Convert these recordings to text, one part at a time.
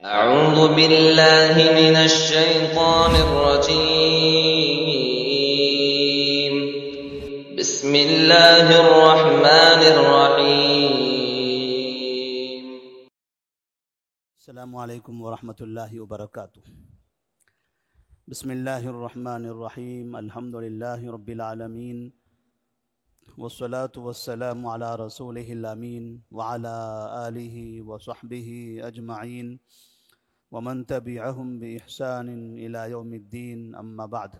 أعوذ بالله من الشيطان الرجيم. بسم الله الرحمن الرحيم. السلام علیکم ورحمۃ اللہ وبرکاتہ۔ بسم اللہ الرحمن الرحیم، الحمد للہ رب العالمین، والصلاة والسلام علی رسولہ الامین وعلی آلہ وصحبہ اجمعین ومن تبعہم بإحسان الی یوم الدین، اما بعد۔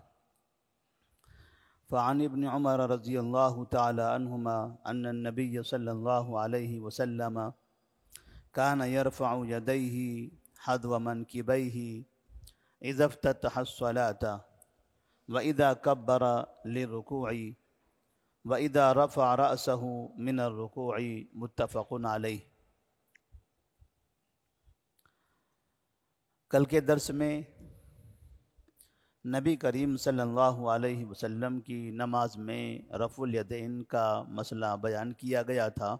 فعن ابن عمر رضی اللہ تعالی عنہما ان النبی صلی اللہ علیہ وسلم كان يرفع يديه حذو منكبيه إذا افتتح الصلاة وإذا كبر للركوع وإذا رفع رأسه من الركوع، متفق علیہ۔ کل کے درس میں نبی کریم صلی اللہ علیہ وسلم کی نماز میں رفع الیدین کا مسئلہ بیان کیا گیا تھا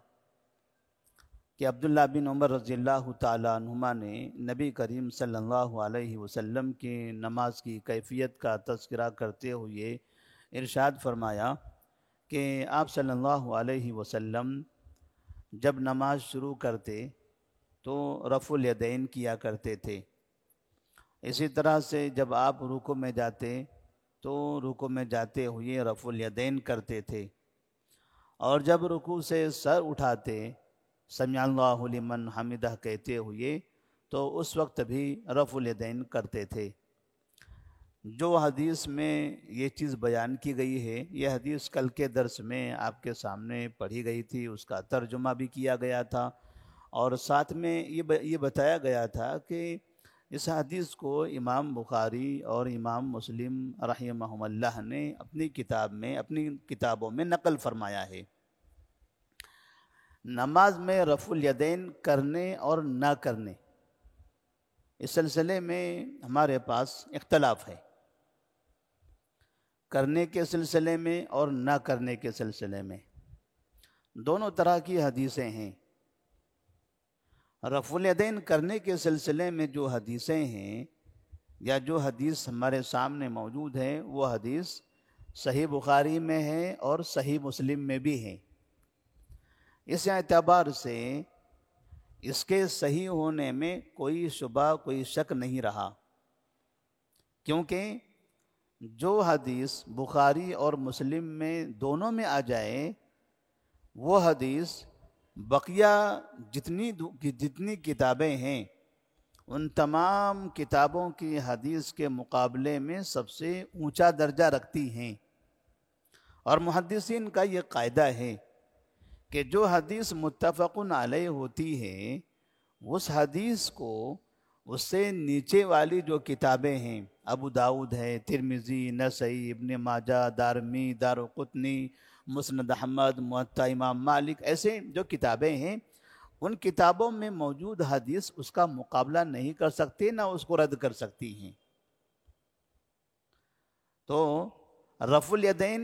کہ عبداللہ بن عمر رضی اللہ تعالیٰ عنہما نے نبی کریم صلی اللہ علیہ وسلم کی نماز کی کیفیت کا تذکرہ کرتے ہوئے ارشاد فرمایا کہ آپ صلی اللہ علیہ وسلم جب نماز شروع کرتے تو رفع الیدین کیا کرتے تھے، اسی طرح سے جب آپ رکوع میں جاتے تو رکوع میں جاتے ہوئے رفع الیدین کرتے تھے، اور جب رکوع سے سر اٹھاتے سمع اللہ لمن حمدہ کہتے ہوئے تو اس وقت بھی رفع الیدین کرتے تھے۔ جو حدیث میں یہ چیز بیان کی گئی ہے، یہ حدیث کل کے درس میں آپ کے سامنے پڑھی گئی تھی، اس کا ترجمہ بھی کیا گیا تھا، اور ساتھ میں یہ بتایا گیا تھا کہ اس حدیث کو امام بخاری اور امام مسلم رحمہم اللہ نے اپنی کتابوں میں نقل فرمایا ہے۔ نماز میں رفع الیدین کرنے اور نہ کرنے، اس سلسلے میں ہمارے پاس اختلاف ہے، کرنے کے سلسلے میں اور نہ کرنے کے سلسلے میں دونوں طرح کی حدیثیں ہیں۔ رفع الیدین کرنے کے سلسلے میں جو حدیثیں ہیں یا جو حدیث ہمارے سامنے موجود ہے، وہ حدیث صحیح بخاری میں ہے اور صحیح مسلم میں بھی ہے۔ اس اعتبار سے اس کے صحیح ہونے میں کوئی شبہ، کوئی شک نہیں رہا، کیونکہ جو حدیث بخاری اور مسلم میں دونوں میں آ جائے، وہ حدیث بقیہ جتنی کتابیں ہیں ان تمام کتابوں کی حدیث کے مقابلے میں سب سے اونچا درجہ رکھتی ہیں۔ اور محدثین کا یہ قاعدہ ہے کہ جو حدیث متفق علیہ ہوتی ہے، اس حدیث کو اس سے نیچے والی جو کتابیں ہیں، ابو داؤد ہے، ترمذی، نسائی، ابن ماجہ، دارمی، دارقطنی، مسند احمد، موطا امام مالک، ایسے جو کتابیں ہیں، ان کتابوں میں موجود حدیث اس کا مقابلہ نہیں کر سکتی، نہ اس کو رد کر سکتی ہیں۔ تو رفع الیدین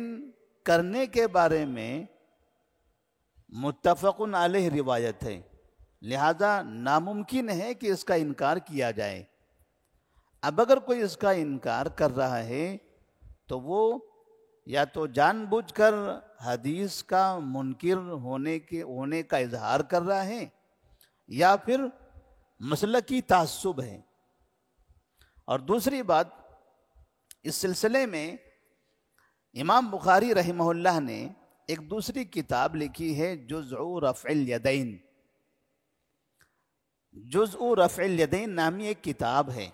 کرنے کے بارے میں متفق علیہ روایت ہے، لہذا ناممکن ہے کہ اس کا انکار کیا جائے۔ اب اگر کوئی اس کا انکار کر رہا ہے تو وہ یا تو جان بوجھ کر حدیث کا منکر ہونے کا اظہار کر رہا ہے، یا پھر مسلکی تعصب ہے۔ اور دوسری بات، اس سلسلے میں امام بخاری رحمہ اللہ نے ایک دوسری کتاب لکھی ہے، جزء رفع الیدین۔ جزء رفع الیدین نامی ایک کتاب ہے،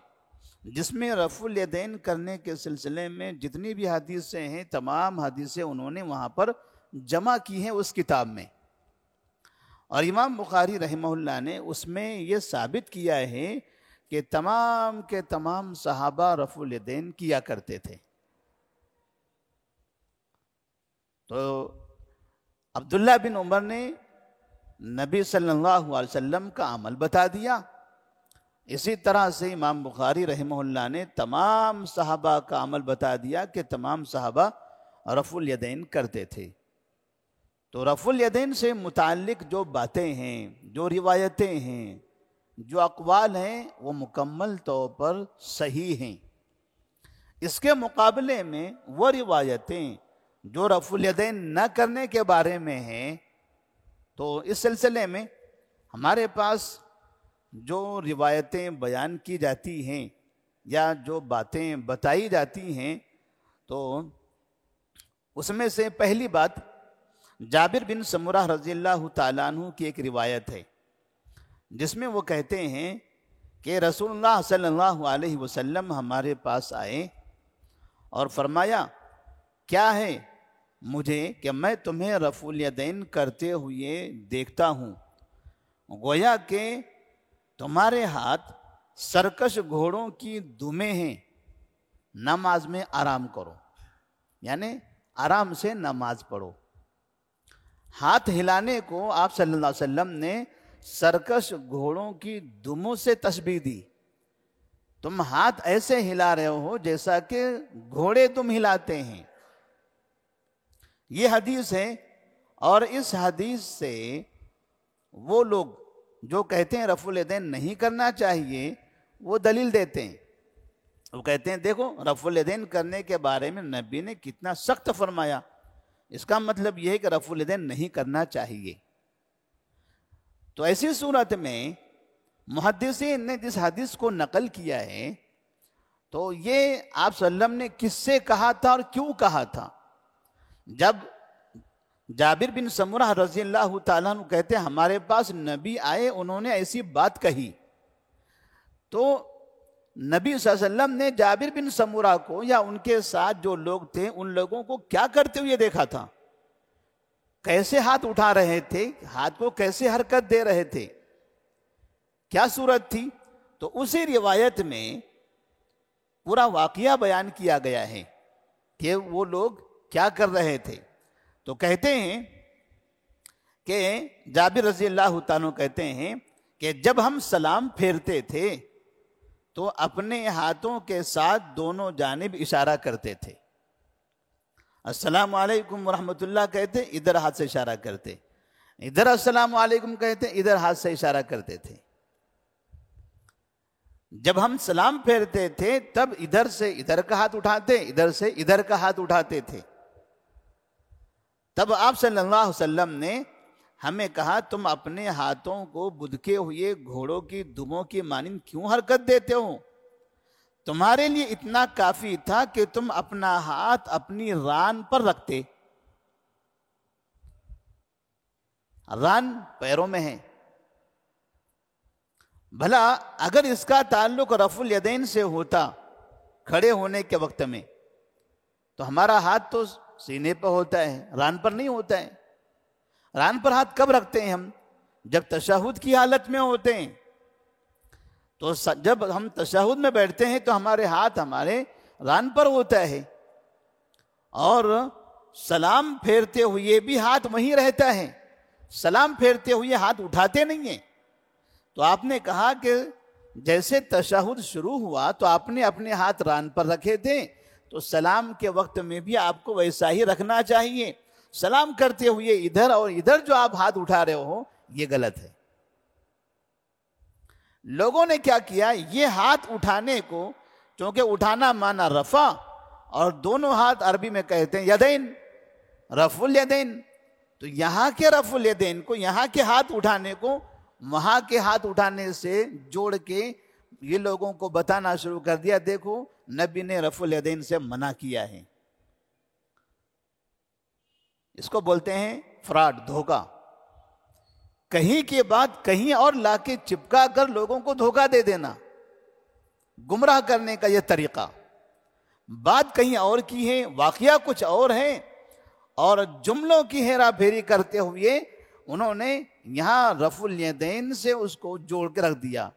جس میں رفع الیدین کرنے کے سلسلے میں جتنی بھی حدیثیں ہیں، تمام حدیثیں انہوں نے وہاں پر جمع کی ہیں اس کتاب میں۔ اور امام بخاری رحمہ اللہ نے اس میں یہ ثابت کیا ہے کہ تمام کے تمام صحابہ رفع الیدین کیا کرتے تھے۔ تو عبداللہ بن عمر نے نبی صلی اللہ علیہ وسلم کا عمل بتا دیا، اسی طرح سے امام بخاری رحمہ اللہ نے تمام صحابہ کا عمل بتا دیا کہ تمام صحابہ رفع الیدین کرتے تھے۔ تو رفع الیدین سے متعلق جو باتیں ہیں، جو روایتیں ہیں، جو اقوال ہیں وہ مکمل طور پر صحیح ہیں۔ اس کے مقابلے میں وہ روایتیں جو رفع الیدین نہ کرنے کے بارے میں ہیں، تو اس سلسلے میں ہمارے پاس جو روایتیں بیان کی جاتی ہیں یا جو باتیں بتائی جاتی ہیں، تو اس میں سے پہلی بات جابر بن سمرہ رضی اللہ تعالیٰ عنہ کی ایک روایت ہے، جس میں وہ کہتے ہیں کہ رسول اللہ صلی اللہ علیہ وسلم ہمارے پاس آئے اور فرمایا، کیا ہے مجھے کہ میں تمہیں رفع الیدین کرتے ہوئے دیکھتا ہوں، گویا کہ تمہارے ہاتھ سرکش گھوڑوں کی دمیں ہیں، نماز میں آرام کرو، یعنی آرام سے نماز پڑھو۔ ہاتھ ہلانے کو آپ صلی اللہ علیہ وسلم نے سرکش گھوڑوں کی دموں سے تشبیہ دی۔ تم ہاتھ ایسے ہلا رہے ہو جیسا کہ گھوڑے تم ہلاتے ہیں۔ یہ حدیث ہے، اور اس حدیث سے وہ لوگ جو کہتے ہیں رفع الیدین نہیں کرنا چاہیے، وہ دلیل دیتے ہیں۔ وہ کہتے ہیں دیکھو رفع الیدین کرنے کے بارے میں نبی نے کتنا سخت فرمایا، اس کا مطلب یہ ہے کہ رفع الیدین نہیں کرنا چاہیے۔ تو ایسی صورت میں محدثین نے جس حدیث کو نقل کیا ہے، تو یہ آپ صلی اللہ علیہ وسلم نے کس سے کہا تھا اور کیوں کہا تھا؟ جب جابر بن سمرہ رضی اللہ تعالیٰ عنہ کہتے ہیں ہمارے پاس نبی آئے، انہوں نے ایسی بات کہی، تو نبی صلی اللہ علیہ وسلم نے جابر بن سمرہ کو یا ان کے ساتھ جو لوگ تھے ان لوگوں کو کیا کرتے ہوئے دیکھا تھا؟ کیسے ہاتھ اٹھا رہے تھے، ہاتھ کو کیسے حرکت دے رہے تھے، کیا صورت تھی؟ تو اسی روایت میں پورا واقعہ بیان کیا گیا ہے کہ وہ لوگ کیا کر رہے تھے۔ تو کہتے ہیں کہ جابر رضی اللہ تعالیٰ کہتے ہیں کہ جب ہم سلام پھیرتے تھے تو اپنے ہاتھوں کے ساتھ دونوں جانب اشارہ کرتے تھے۔ السلام علیکم ورحمۃ اللہ کہتے، ادھر ہاتھ سے اشارہ کرتے، ادھر السلام علیکم کہتے، ادھر ہاتھ سے اشارہ کرتے تھے۔ جب ہم سلام پھیرتے تھے تب ادھر سے ادھر کا ہاتھ اٹھاتے، ادھر سے ادھر کا ہاتھ اٹھاتے تھے۔ تب آپ صلی اللہ علیہ وسلم نے ہمیں کہا تم اپنے ہاتھوں کو بدکے ہوئے گھوڑوں کی دموں کی مانند کیوں حرکت دیتے ہو؟ تمہارے لیے اتنا کافی تھا کہ تم اپنا ہاتھ اپنی ران پر رکھتے۔ ران پیروں میں ہے، بھلا اگر اس کا تعلق رفع الیدین سے ہوتا کھڑے ہونے کے وقت میں، تو ہمارا ہاتھ تو سینے پر ہوتا ہے، ران پر نہیں ہوتا ہے۔ ران پر ہاتھ کب رکھتے ہیں ہم؟ جب تشہد کی حالت میں ہوتے ہیں۔ تو جب ہم تشہد میں بیٹھتے ہیں تو ہمارے ہاتھ ہمارے ران پر ہوتا ہے، اور سلام پھیرتے ہوئے بھی ہاتھ وہیں رہتا ہے، سلام پھیرتے ہوئے ہاتھ اٹھاتے نہیں ہیں۔ تو آپ نے کہا کہ جیسے تشہد شروع ہوا تو آپ نے اپنے ہاتھ ران پر رکھے تھے، تو سلام کے وقت میں بھی آپ کو ویسا ہی رکھنا چاہیے۔ سلام کرتے ہوئے ادھر اور ادھر جو آپ ہاتھ اٹھا رہے ہو یہ غلط ہے۔ لوگوں نے کیا کیا، یہ ہاتھ اٹھانے کو، چونکہ اٹھانا مانا رفع، اور دونوں ہاتھ عربی میں کہتے ہیں یدین، رفع الیدین، تو یہاں کے رفع الیدین کو، یہاں کے ہاتھ اٹھانے کو وہاں کے ہاتھ اٹھانے سے جوڑ کے یہ لوگوں کو بتانا شروع کر دیا، دیکھو نبی نے رفع الیدین سے منع کیا ہے۔ اس کو بولتے ہیں فراڈ، دھوکہ۔ کہیں کے بعد کہیں اور لا کے چپکا کر لوگوں کو دھوکہ دے دینا، گمراہ کرنے کا یہ طریقہ۔ بات کہیں اور کی ہے، واقعہ کچھ اور ہے، اور جملوں کی ہیرا پھیری کرتے ہوئے انہوں نے یہاں رفع الیدین سے اس کو جوڑ کے رکھ دیا،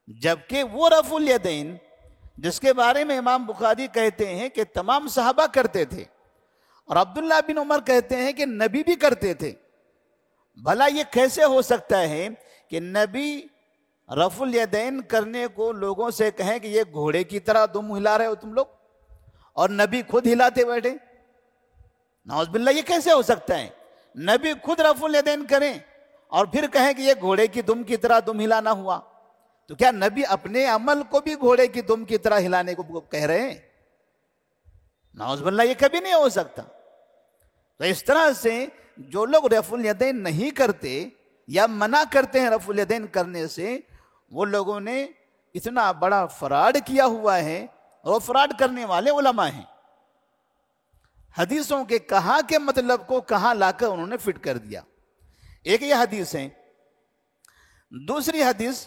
جبکہ وہ رفع الیدین جس کے بارے میں امام بخاری کہتے ہیں کہ تمام صحابہ کرتے تھے، اور عبداللہ بن عمر کہتے ہیں کہ نبی بھی کرتے تھے، بھلا یہ کیسے ہو سکتا ہے کہ نبی رفع الیدین کرنے کو لوگوں سے کہیں کہ یہ گھوڑے کی طرح دم ہلا رہے ہو تم لوگ، اور نبی خود ہلاتے بیٹھے؟ نعوذ باللہ، یہ کیسے ہو سکتا ہے؟ نبی خود رفع الیدین کریں اور پھر کہیں کہ یہ گھوڑے کی دم کی طرح دم ہلانا ہوا، تو کیا نبی اپنے عمل کو بھی گھوڑے کی دم کی طرح ہلانے کو کہہ رہے ہیں؟ نعوذ باللہ، یہ کبھی نہیں ہو سکتا۔ تو اس طرح سے جو لوگ رفع الیدین نہیں کرتے یا منع کرتے ہیں رفع الیدین کرنے سے، وہ لوگوں نے اتنا بڑا فراڈ کیا ہوا ہے، اور فراڈ کرنے والے علماء ہیں۔ حدیثوں کے کہاں کے مطلب کو کہاں لا کر انہوں نے فٹ کر دیا۔ ایک یہ حدیث ہے۔ دوسری حدیث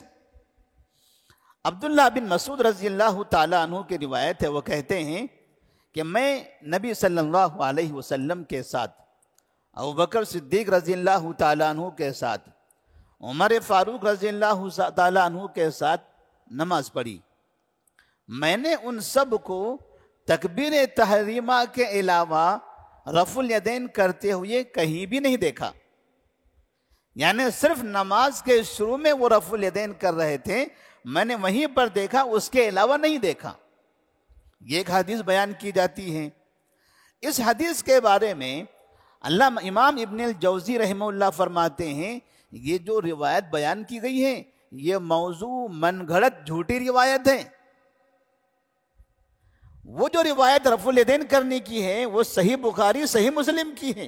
عبداللہ بن مسعود رضی اللہ تعالیٰ عنہ کی روایت ہے، وہ کہتے ہیں کہ میں نبی صلی اللہ علیہ وسلم کے ساتھ، ابوبکر صدیق رضی اللہ تعالیٰ عنہ کے ساتھ، عمر فاروق رضی اللہ تعالیٰ عنہ کے ساتھ نماز پڑھی۔ میں نے ان سب کو تکبیر تحریمہ کے علاوہ رفع الیدین کرتے ہوئے کہیں بھی نہیں دیکھا۔ یعنی صرف نماز کے شروع میں وہ رفع الیدین کر رہے تھے، میں نے وہیں پر دیکھا، اس کے علاوہ نہیں دیکھا۔ یہ ایک حدیث بیان کی جاتی ہے۔ اس حدیث کے بارے میں علامہ امام ابن الجوزی رحمہ اللہ فرماتے ہیں، یہ جو روایت بیان کی گئی ہے یہ موضوع من گھڑت جھوٹی روایت ہے۔ وہ جو روایت رفع الیدین کرنے کی ہے وہ صحیح بخاری صحیح مسلم کی ہے۔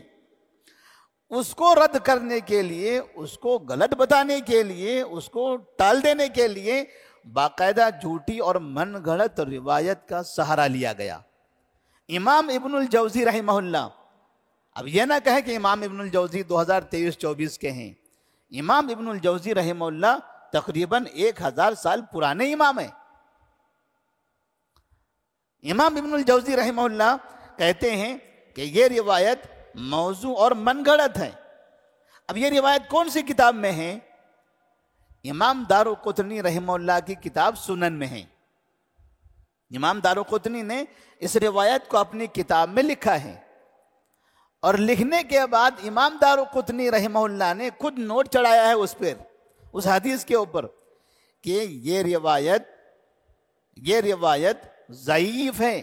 اس کو رد کرنے کے لیے، اس کو غلط بتانے کے لیے، اس کو ٹال دینے کے لیے باقاعدہ جھوٹی اور من گھڑت روایت کا سہارا لیا گیا۔ امام ابن الجوزی رحمہ اللہ، اب یہ نہ کہیں کہ امام ابن الجوزی 2023-24 کے ہیں، امام ابن الجوزی رحمہ اللہ تقریباً 1000 سال پرانے امام ہیں۔ امام ابن الجوزی رحمہ اللہ کہتے ہیں کہ یہ روایت موضوع اور من گھڑت ہے۔ اب یہ روایت کون سی کتاب میں ہے؟ امام دارقطنی رحمہ اللہ کی کتاب سنن میں ہے۔ امام دارقطنی نے اس روایت کو اپنی کتاب میں لکھا ہے، اور لکھنے کے بعد امام دارقطنی رحمہ اللہ نے خود نوٹ چڑھایا ہے اس پر، اس حدیث کے اوپر، کہ یہ روایت ضعیف ہے۔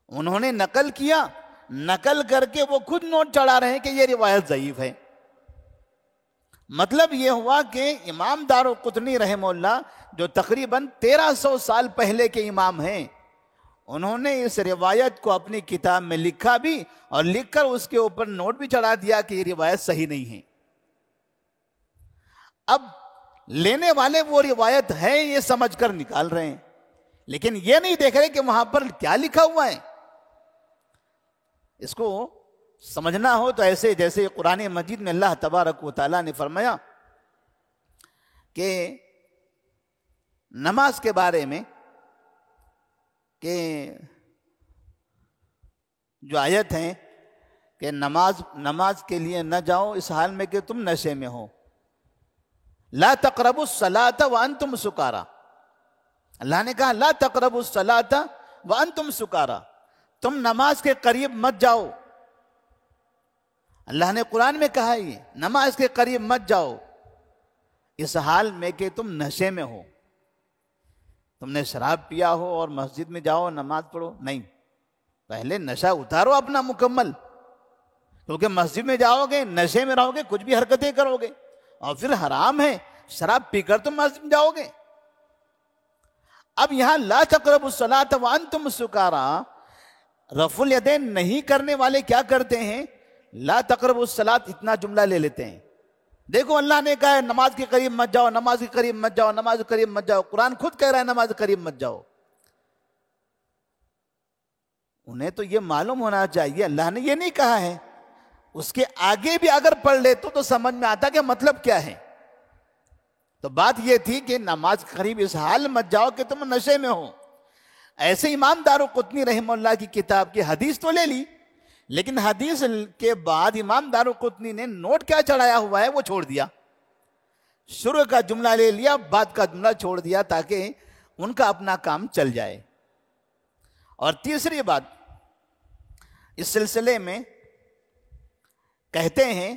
انہوں نے نقل کیا، نقل کر کے وہ خود نوٹ چڑھا رہے ہیں کہ یہ روایت ضعیف ہے۔ مطلب یہ ہوا کہ امام دارقطنی رحمہ اللہ جو تقریباً 1300 سال پہلے کے امام ہیں، انہوں نے اس روایت کو اپنی کتاب میں لکھا بھی، اور لکھ کر اس کے اوپر نوٹ بھی چڑھا دیا کہ یہ روایت صحیح نہیں ہے۔ اب لینے والے وہ روایت ہے یہ سمجھ کر نکال رہے ہیں، لیکن یہ نہیں دیکھ رہے کہ وہاں پر کیا لکھا ہوا ہے۔ اس کو سمجھنا ہو تو ایسے جیسے قرآن مجید میں اللہ تبارک و تعالیٰ نے فرمایا کہ نماز کے بارے میں، کہ جو آیت ہے کہ نماز کے لیے نہ جاؤ اس حال میں کہ تم نشے میں ہو، لا تقربوا الصلاۃ وانتم سکارا۔ اللہ نے کہا لا تقربوا الصلاۃ وانتم سکارا، تم نماز کے قریب مت جاؤ۔ اللہ نے قرآن میں کہا یہ نماز کے قریب مت جاؤ اس حال میں کہ تم نشے میں ہو۔ تم نے شراب پیا ہو اور مسجد میں جاؤ نماز پڑھو، نہیں، پہلے نشہ اتارو اپنا مکمل، کیونکہ مسجد میں جاؤ گے، نشے میں رہو گے، کچھ بھی حرکتیں کرو گے، اور پھر حرام ہے شراب پی کر تم مسجد میں جاؤ گے۔ اب یہاں لا تقربوا الصلاۃ وانتم سکارا، رفع الیدین نہیں کرنے والے کیا کرتے ہیں؟ لا تقربوا الصلاۃ اتنا جملہ لے لیتے ہیں۔ دیکھو اللہ نے کہا ہے نماز کے قریب مت جاؤ، نماز کے قریب مت جاؤ، نماز کے قریب مت جاؤ، قرآن خود کہہ رہا ہے نماز کے قریب مت جاؤ۔ انہیں تو یہ معلوم ہونا چاہیے اللہ نے یہ نہیں کہا ہے، اس کے آگے بھی اگر پڑھ لے تو سمجھ میں آتا کہ مطلب کیا ہے۔ تو بات یہ تھی کہ نماز کے قریب اس حال مت جاؤ کہ تم نشے میں ہو۔ ایسے امام دارقطنی رحمہ اللہ کی کتاب کی حدیث تو لے لی، لیکن حدیث کے بعد امام دارقطنی نے نوٹ کیا چڑھایا ہوا ہے وہ چھوڑ دیا۔ شروع کا جملہ لے لیا، بعد کا جملہ چھوڑ دیا، تاکہ ان کا اپنا کام چل جائے۔ اور تیسری بات اس سلسلے میں کہتے ہیں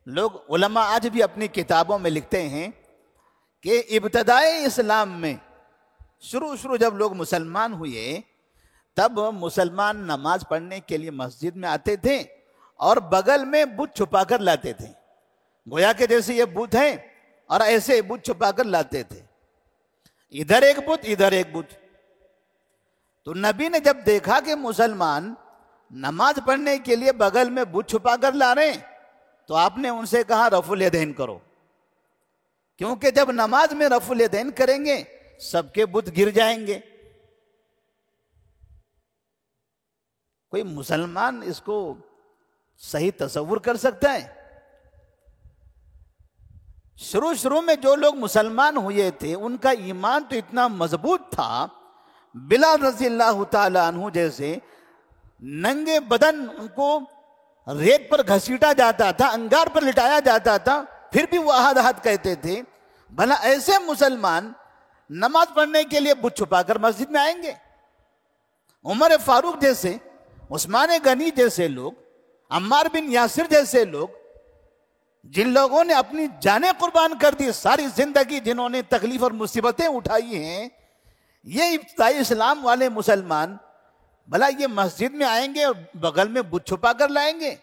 لوگ، علماء آج بھی اپنی کتابوں میں لکھتے ہیں کہ ابتدائی اسلام میں شروع جب لوگ مسلمان ہوئے تب مسلمان نماز پڑھنے کے لیے مسجد میں آتے تھے اور بغل میں بت چھپا کر لاتے تھے، گویا کہ جیسے یہ بت ہے اور ایسے بت چھپا کر لاتے تھے، ادھر ایک بت ادھر ایک بت۔ تو نبی نے جب دیکھا کہ مسلمان نماز پڑھنے کے لیے بغل میں بت چھپا کر لا رہے ہیں، تو آپ نے ان سے کہا رفع الیدین کرو، کیونکہ جب نماز میں رفع الیدین کریں گے سب کے بت گر جائیں گے۔ کوئی مسلمان اس کو صحیح تصور کر سکتا ہے؟ شروع میں جو لوگ مسلمان ہوئے تھے ان کا ایمان تو اتنا مضبوط تھا، بلال رضی اللہ تعالیٰ عنہ جیسے ننگے بدن ان کو ریت پر گھسیٹا جاتا تھا، انگار پر لٹایا جاتا تھا، پھر بھی وہ احد احد کہتے تھے۔ بھلا ایسے مسلمان نماز پڑھنے کے لیے بت چھپا کر مسجد میں آئیں گے؟ عمر فاروق جیسے، عثمان غنی جیسے لوگ، عمار بن یاسر جیسے لوگ، جن لوگوں نے اپنی جانیں قربان کر دی، ساری زندگی جنہوں نے تکلیف اور مصیبتیں اٹھائی ہیں، یہ ابتدائی اسلام والے مسلمان بھلا یہ مسجد میں آئیں گے اور بغل میں بت چھپا کر لائیں گے؟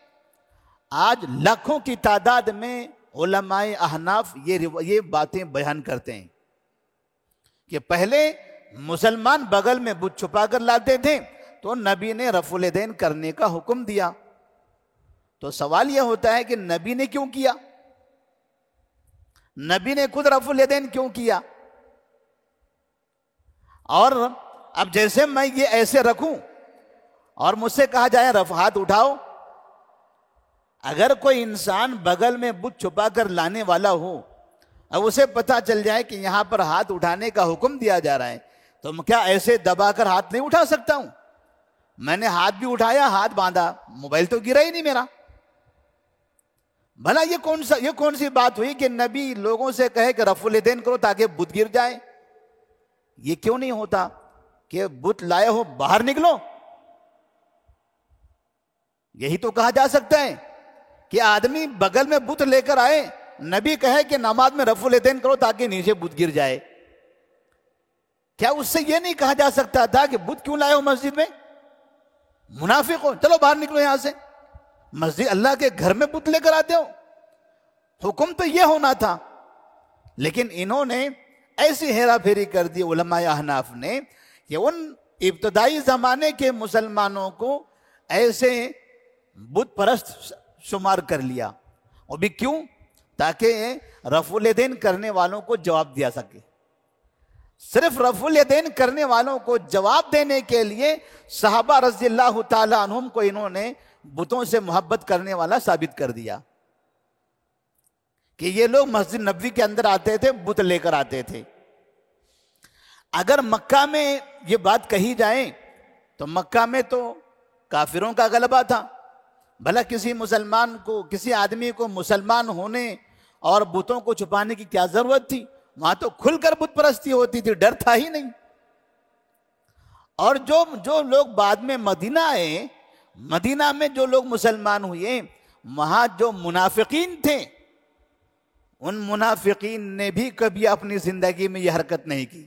آج لاکھوں کی تعداد میں علماء احناف یہ باتیں بیان کرتے ہیں کہ پہلے مسلمان بغل میں بت چھپا کر لاتے تھے تو نبی نے رفع الیدین کرنے کا حکم دیا۔ تو سوال یہ ہوتا ہے کہ نبی نے کیوں کیا؟ نبی نے خود رفع الیدین کیوں کیا؟ اور اب جیسے میں یہ ایسے رکھوں اور مجھ سے کہا جائے ہاتھ اٹھاؤ، اگر کوئی انسان بغل میں بت چھپا کر لانے والا ہو، اب اسے پتا چل جائے کہ یہاں پر ہاتھ اٹھانے کا حکم دیا جا رہا ہے، تو میں کیا ایسے دبا کر ہاتھ نہیں اٹھا سکتا ہوں؟ میں نے ہاتھ بھی اٹھایا، ہاتھ باندھا، موبائل تو گرا ہی نہیں میرا۔ بھلا یہ کون سی بات ہوئی کہ نبی لوگوں سے کہے کہ رفع الیدین کرو تاکہ بت گر جائے؟ یہ کیوں نہیں ہوتا کہ بت لائے ہو باہر نکلو؟ یہی تو کہا جا سکتا ہے کہ آدمی بغل میں بت لے کر آئے، نبی کہے کہ نماز میں رفع الیدین کرو تاکہ نیچے بت گر جائے۔ کیا اس سے یہ نہیں کہا جا سکتا تھا کہ بت کیوں لائے ہو مسجد میں؟ منافق ہو، چلو باہر نکلو یہاں سے، مسجد اللہ کے گھر میں بت لے کر آتے ہو؟ حکم تو یہ ہونا تھا، لیکن انہوں نے ایسی ہیرا پھیری کر دی علماء احناف نے کہ ان ابتدائی زمانے کے مسلمانوں کو ایسے بت پرست شمار کر لیا۔ اور بھی کیوں؟ تاکہ رفع الیدین کرنے والوں کو جواب دیا سکے۔ صرف رفع الیدین کرنے والوں کو جواب دینے کے لیے صحابہ رضی اللہ تعالیٰ عنہم کو انہوں نے بتوں سے محبت کرنے والا ثابت کر دیا کہ یہ لوگ مسجد نبوی کے اندر آتے تھے، بت لے کر آتے تھے۔ اگر مکہ میں یہ بات کہی جائے تو مکہ میں تو کافروں کا غلبہ تھا، بھلا کسی مسلمان کو، کسی آدمی کو مسلمان ہونے اور بتوں کو چھپانے کی کیا ضرورت تھی؟ وہاں تو کھل کر بت پرستی ہوتی تھی، ڈر تھا ہی نہیں۔ اور جو لوگ بعد میں مدینہ آئے، مدینہ میں جو لوگ مسلمان ہوئے، وہاں جو منافقین تھے، ان منافقین نے بھی کبھی اپنی زندگی میں یہ حرکت نہیں کی،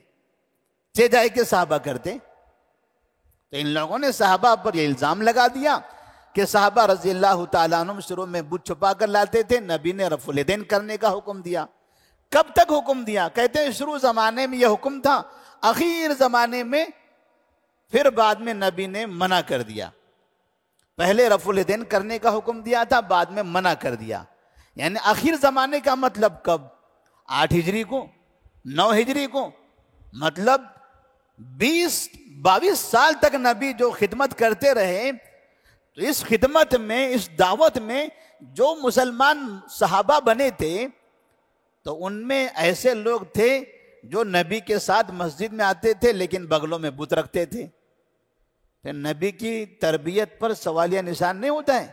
چہ جائے کہ صحابہ کرتے۔ تو ان لوگوں نے صحابہ پر یہ الزام لگا دیا کہ صحابہ رضی اللہ تعالیٰ عنہ شروع میں بت چھپا کر لاتے تھے، نبی نے رفع الیدین کرنے کا حکم دیا۔ کب تک حکم دیا؟ کہتے ہیں شروع زمانے میں یہ حکم تھا، اخیر زمانے میں پھر بعد میں نبی نے منع کر دیا۔ پہلے رفع الیدین کرنے کا حکم دیا تھا، بعد میں منع کر دیا۔ یعنی آخر زمانے کا مطلب کب؟ 8 ہجری کو، 9 ہجری کو، مطلب 22 سال تک نبی جو خدمت کرتے رہے، تو اس خدمت میں، اس دعوت میں جو مسلمان صحابہ بنے تھے تو ان میں ایسے لوگ تھے جو نبی کے ساتھ مسجد میں آتے تھے لیکن بغلوں میں بت رکھتے تھے۔ پھر نبی کی تربیت پر سوالیہ نشان نہیں ہوتا ہے؟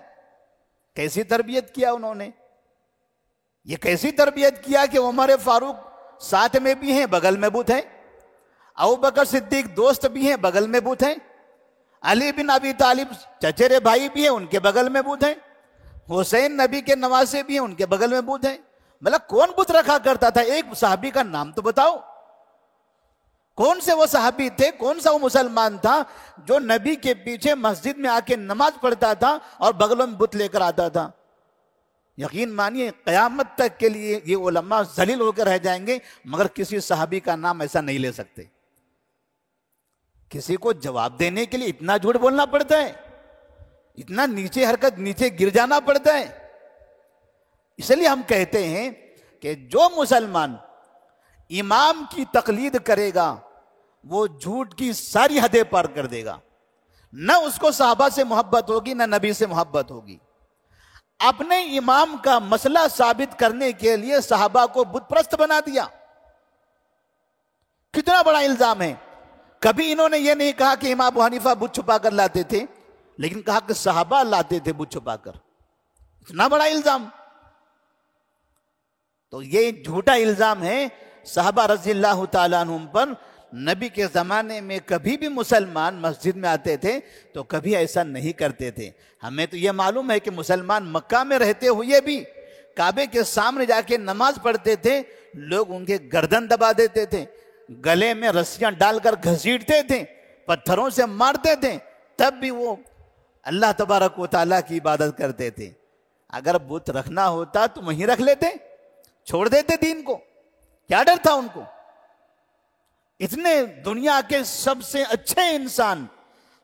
کیسی تربیت کیا انہوں نے؟ یہ کیسی تربیت کیا کہ عمر فاروق ساتھ میں بھی ہیں، بغل میں بت ہیں، ابوبکر صدیق دوست بھی ہیں، بغل میں بت ہیں، علی بن ابی طالب چچیرے بھائی بھی ہیں، ان کے بغل میں بت ہیں، حسین نبی کے نواسے بھی ہیں، ان کے بغل میں بت ہیں۔ مطلب کون بت رکھا کرتا تھا؟ ایک صحابی کا نام تو بتاؤ، کون سے وہ صحابی تھے، کون سا وہ مسلمان تھا جو نبی کے پیچھے مسجد میں آ کے نماز پڑھتا تھا اور بغلوں میں بت لے کر آتا تھا؟ یقین مانیے قیامت تک کے لیے یہ علماء ذلیل ہو کر رہ جائیں گے، مگر کسی صحابی کا نام ایسا نہیں لے سکتے۔ کسی کو جواب دینے کے لیے اتنا جھوٹ بولنا پڑتا ہے، اتنا نیچے حرکت، نیچے گر جانا پڑتا ہے۔ اس لیے ہم کہتے ہیں کہ جو مسلمان امام کی تقلید کرے گا وہ جھوٹ کی ساری حدیں پار کر دے گا، نہ اس کو صحابہ سے محبت ہوگی نہ نبی سے محبت ہوگی۔ اپنے امام کا مسئلہ ثابت کرنے کے لیے صحابہ کو بت پرست بنا دیا۔ کتنا بڑا الزام ہے۔ کبھی انہوں نے یہ نہیں کہا کہ امام ابو حنیفہ بت چھپا کر لاتے تھے، لیکن کہا کہ صحابہ لاتے تھے بت چھپا کر۔ اتنا بڑا الزام۔ تو یہ جھوٹا الزام ہے صحابہ رضی اللہ تعالیٰ عنہم پر۔ نبی کے زمانے میں کبھی بھی مسلمان مسجد میں آتے تھے تو کبھی ایسا نہیں کرتے تھے۔ ہمیں تو یہ معلوم ہے کہ مسلمان مکہ میں رہتے ہوئے بھی کعبے کے سامنے جا کے نماز پڑھتے تھے، لوگ ان کے گردن دبا دیتے تھے، گلے میں رسیاں ڈال کر گھسیٹتے تھے، پتھروں سے مارتے تھے، تب بھی وہ اللہ تبارک و تعالیٰ کی عبادت کرتے تھے۔ اگر بت رکھنا ہوتا تو وہیں رکھ لیتے، چھوڑ دیتے دین کو، کیا ڈر تھا ان کو؟ اتنے دنیا کے سب سے اچھے انسان،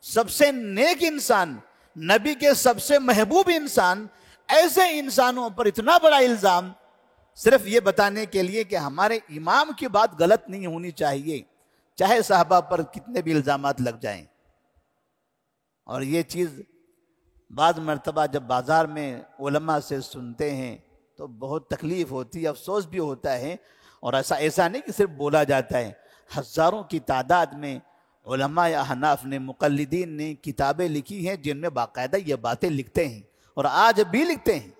سب سے نیک انسان، نبی کے سب سے محبوب انسان، ایسے انسانوں پر اتنا بڑا الزام صرف یہ بتانے کے لیے کہ ہمارے امام کی بات غلط نہیں ہونی چاہیے، چاہے صحابہ پر کتنے بھی الزامات لگ جائیں۔ اور یہ چیز بعض مرتبہ جب بازار میں علماء سے سنتے ہیں تو بہت تکلیف ہوتی ہے، افسوس بھی ہوتا ہے۔ اور ایسا نہیں کہ صرف بولا جاتا ہے، ہزاروں کی تعداد میں علماء احناف نے، مقلدین نے کتابیں لکھی ہیں جن میں باقاعدہ یہ باتیں لکھتے ہیں، اور آج بھی لکھتے ہیں۔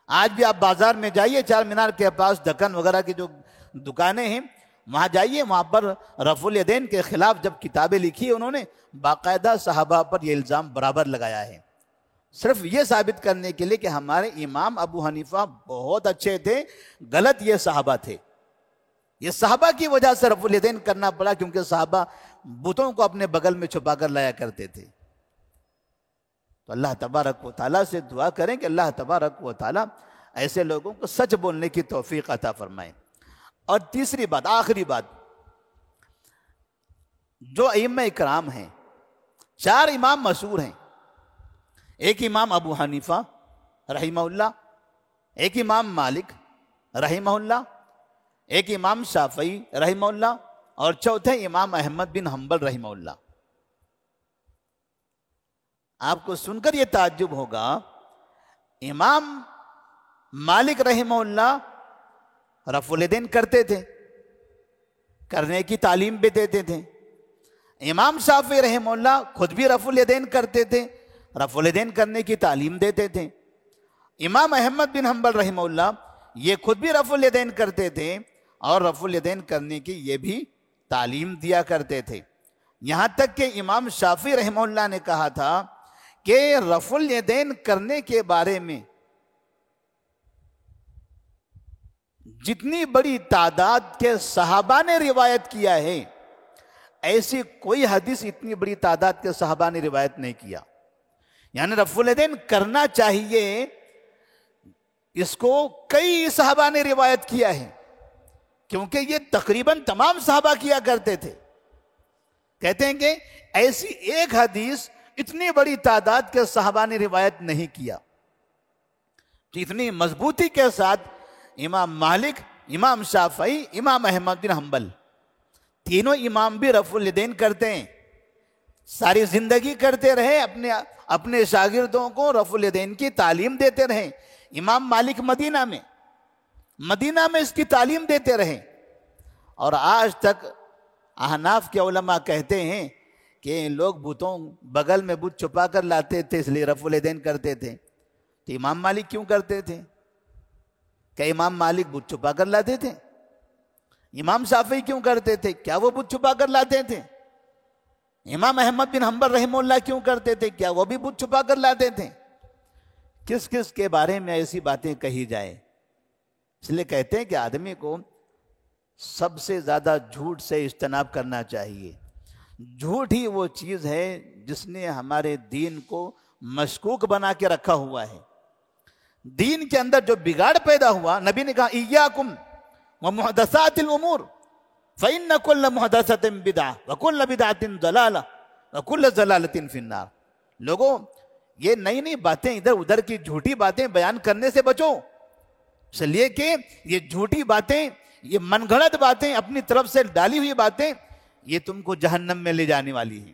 آج بھی آپ بازار میں جائیے، چار مینار کے پاس دکن وغیرہ کی جو دکانیں ہیں وہاں جائیے، وہاں پر رفع الیدین کے خلاف جب کتابیں لکھی انہوں نے، باقاعدہ صحابہ پر یہ الزام برابر لگایا ہے، صرف یہ ثابت کرنے کے لیے کہ ہمارے امام ابو حنیفہ بہت اچھے تھے، غلط یہ صحابہ تھے۔ یہ صحابہ کی وجہ سے رفع الیدین کرنا پڑا، کیونکہ صحابہ بتوں کو اپنے بغل میں چھپا کر لایا کرتے تھے۔ تو اللہ تبارک و تعالیٰ سے دعا کریں کہ اللہ تبارک و تعالیٰ ایسے لوگوں کو سچ بولنے کی توفیق عطا فرمائے۔ اور تیسری بات، آخری بات، جو ائمہ اکرام ہیں، چار امام مشہور ہیں۔ ایک امام ابو حنیفہ رحمہ اللہ، ایک امام مالک رحمہ اللہ، ایک امام شافعی رحمہ اللہ، اور چوتھے امام احمد بن حنبل رحمہ اللہ۔ آپ کو سن کر یہ تعجب ہوگا، امام مالک رحمہ اللہ رفع الیدین کرتے تھے، کرنے کی تعلیم بھی دیتے تھے۔ امام شافعی رحمہ اللہ خود بھی رفع الیدین کرتے تھے، رفع الیدین کرنے کی تعلیم دیتے تھے۔ امام احمد بن حنبل رحمہ اللہ یہ خود بھی رفع الیدین کرتے تھے اور رفع الیدین کرنے کی یہ بھی تعلیم دیا کرتے تھے۔ یہاں تک کہ امام شافعی رحمہ اللہ نے کہا تھا کہ رفع الیدین کرنے کے بارے میں جتنی بڑی تعداد کے صحابہ نے روایت کیا ہے، ایسی کوئی حدیث اتنی بڑی تعداد کے صحابہ نے روایت نہیں کیا۔ یعنی رفع الیدین کرنا چاہیے، اس کو کئی صحابہ نے روایت کیا ہے، کیونکہ یہ تقریباً تمام صحابہ کیا کرتے تھے۔ کہتے ہیں کہ ایسی ایک حدیث اتنی بڑی تعداد کے صحابہ نے روایت نہیں کیا۔ اتنی مضبوطی کے ساتھ امام مالک، امام شافعی، امام احمد بن حنبل تینوں امام بھی رفع الیدین کرتے ہیں، ساری زندگی کرتے رہے، اپنے شاگردوں کو رفع الیدین کی تعلیم دیتے رہے۔ امام مالک مدینہ میں اس کی تعلیم دیتے رہے، اور آج تک احناف کے علماء کہتے ہیں کہ لوگ بتوں بغل میں بت چھپا کر لاتے تھے، اس لیے رفع الیدین کرتے تھے۔ تو امام مالک کیوں کرتے تھے؟ کہ امام مالک بت چھپا کر لاتے تھے؟ امام شافعی کیوں کرتے تھے؟ کیا وہ بت چھپا کر لاتے تھے؟ امام احمد بن حنبل رحمہ اللہ کیوں کرتے تھے؟ کیا وہ بھی بت چھپا کر لاتے تھے؟ کس کس کے بارے میں ایسی باتیں کہی جائے؟ اس لیے کہتے ہیں کہ آدمی کو سب سے زیادہ جھوٹ سے اجتناب کرنا چاہیے۔ جھوٹ ہی وہ چیز ہے جس نے ہمارے دین کو مشکوک بنا کے رکھا ہوا ہے۔ دین کے اندر جو بگاڑ پیدا ہوا، نبی نے کہا ایاکم ومحدثات الامور فإن كل محدثة بدعة وكل بدعة ضلالة وكل ضلالة في النار۔ لوگوں یہ نئی نئی باتیں، ادھر ادھر کی جھوٹی باتیں بیان کرنے سے بچو، اس لیے کہ یہ جھوٹی باتیں، یہ من گھڑت باتیں، اپنی طرف سے ڈالی ہوئی باتیں، یہ تم کو جہنم میں لے جانے والی ہیں۔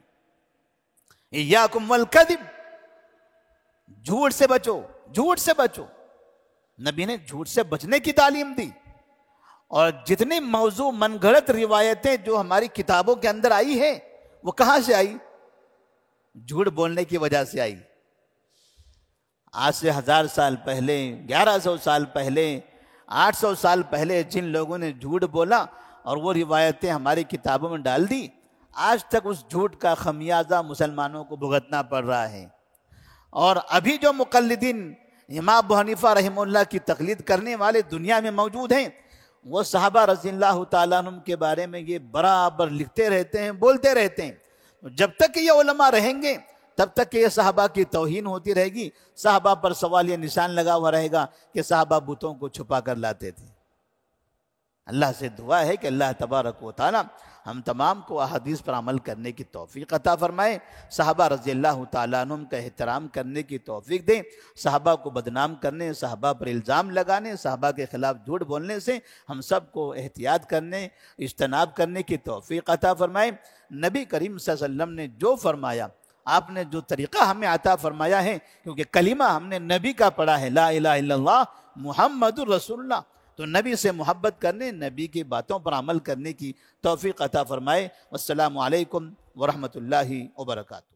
ایاکم والکذب، جھوٹ سے بچو، جھوٹ سے بچو۔ نبی نے جھوٹ سے بچنے کی تعلیم دی، اور جتنی موضوع من گھڑت روایتیں جو ہماری کتابوں کے اندر آئی ہیں، وہ کہاں سے آئی؟ جھوٹ بولنے کی وجہ سے آئی۔ آج سے 1000 سال پہلے، 1100 سال پہلے، 800 سال پہلے جن لوگوں نے جھوٹ بولا اور وہ روایتیں ہماری کتابوں میں ڈال دی، آج تک اس جھوٹ کا خمیازہ مسلمانوں کو بھگتنا پڑ رہا ہے۔ اور ابھی جو مقلدین امام ابو حنیفہ رحمہ اللہ کی تقلید کرنے والے دنیا میں موجود ہیں، وہ صحابہ رضی اللہ تعالیٰ عنہم کے بارے میں یہ برابر لکھتے رہتے ہیں، بولتے رہتے ہیں۔ جب تک کہ یہ علماء رہیں گے تب تک کہ یہ صحابہ کی توہین ہوتی رہے گی، صحابہ پر سوال یہ نشان لگا ہوا رہے گا کہ صحابہ بتوں کو چھپا کر لاتے تھے۔ اللہ سے دعا ہے کہ اللہ تبارک و تعالی ہم تمام کو احادیث پر عمل کرنے کی توفیق عطا فرمائے، صحابہ رضی اللہ تعالیٰ عنہم کا احترام کرنے کی توفیق دیں، صحابہ کو بدنام کرنے، صحابہ پر الزام لگانے، صحابہ کے خلاف جھوٹ بولنے سے ہم سب کو احتیاط کرنے، اجتناب کرنے کی توفیق عطا فرمائے۔ نبی کریم صلی اللہ علیہ وسلم نے جو فرمایا، آپ نے جو طریقہ ہمیں عطا فرمایا ہے، کیونکہ کلمہ ہم نے نبی کا پڑھا ہے، لا الہ الا اللہ محمد رسول اللہ، تو نبی سے محبت کرنے، نبی کی باتوں پر عمل کرنے کی توفیق عطا فرمائے۔ والسلام علیکم ورحمۃ اللہ وبرکاتہ۔